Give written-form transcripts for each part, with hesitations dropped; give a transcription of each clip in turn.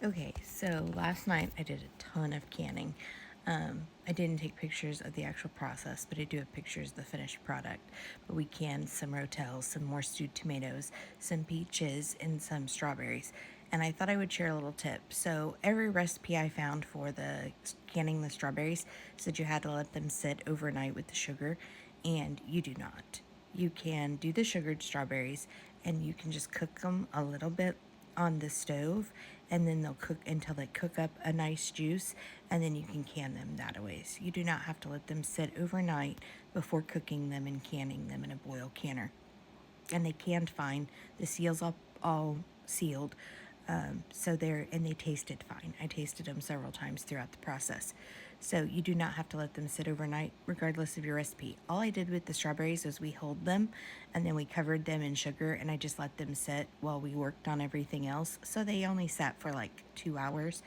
Okay, so last night I did a ton of canning. I didn't take pictures of the actual process, but I do have pictures of the finished product. But we canned some rotels, some more stewed tomatoes, some peaches, and some strawberries. And I thought I would share a little tip. So every recipe I found for the canning the strawberries said you had to let them sit overnight with the sugar, and you do not. You can do the sugared strawberries, and you can just cook them a little bit on the stove, and then they'll cook until they cook up a nice juice, and then you can can them that way. So you do not have to let them sit overnight before cooking them and canning them in a boil canner. And they canned fine. The seals all sealed. And they tasted fine. I tasted them several times throughout the process. So you do not have to let them sit overnight, regardless of your recipe. All I did with the strawberries was we hulled them, and then we covered them in sugar, and I just let them sit while we worked on everything else. So they only sat for like 2 hours,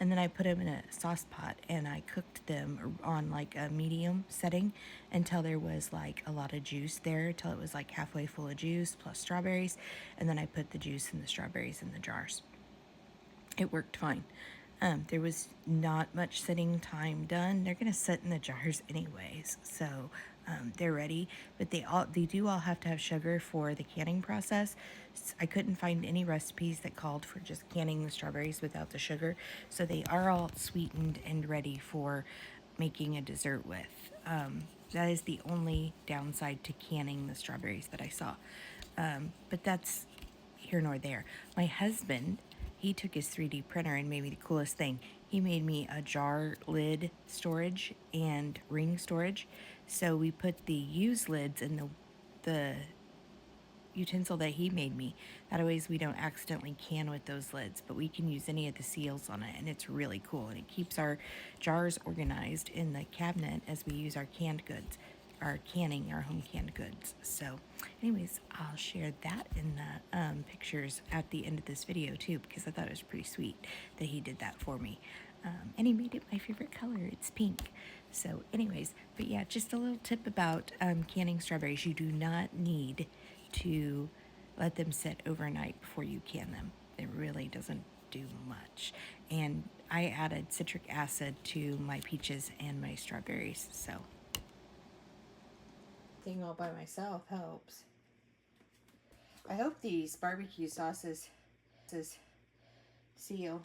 and then I put them in a sauce pot, and I cooked them on like a medium setting until there was like a lot of juice there, until it was like halfway full of juice plus strawberries, and then I put the juice and the strawberries in the jars. It worked fine. There was not much sitting time done. They're gonna sit in the jars anyways, so they're ready. But they do all have to have sugar for the canning process. I couldn't find any recipes that called for just canning the strawberries without the sugar, so they are all sweetened and ready for making a dessert with. That is the only downside to canning the strawberries that I saw. But that's here nor there. My husband, he took his 3D printer and made me the coolest thing. He made me a jar lid storage and ring storage. So we put the used lids in the utensil that he made me. That ways we don't accidentally can with those lids, but we can use any of the seals on it, and it's really cool. And it keeps our jars organized in the cabinet as we use our canned goods, our canning, our home canned goods. So anyways, I'll share that in the pictures at the end of this video too, because I thought it was pretty sweet that he did that for me. And he made it my favorite color. It's pink. So anyways, but yeah, just a little tip about canning strawberries. You do not need to let them sit overnight before you can them. It really doesn't do much. And I added citric acid to my peaches and my strawberries, so thing all by myself helps. I hope these barbecue sauces seal.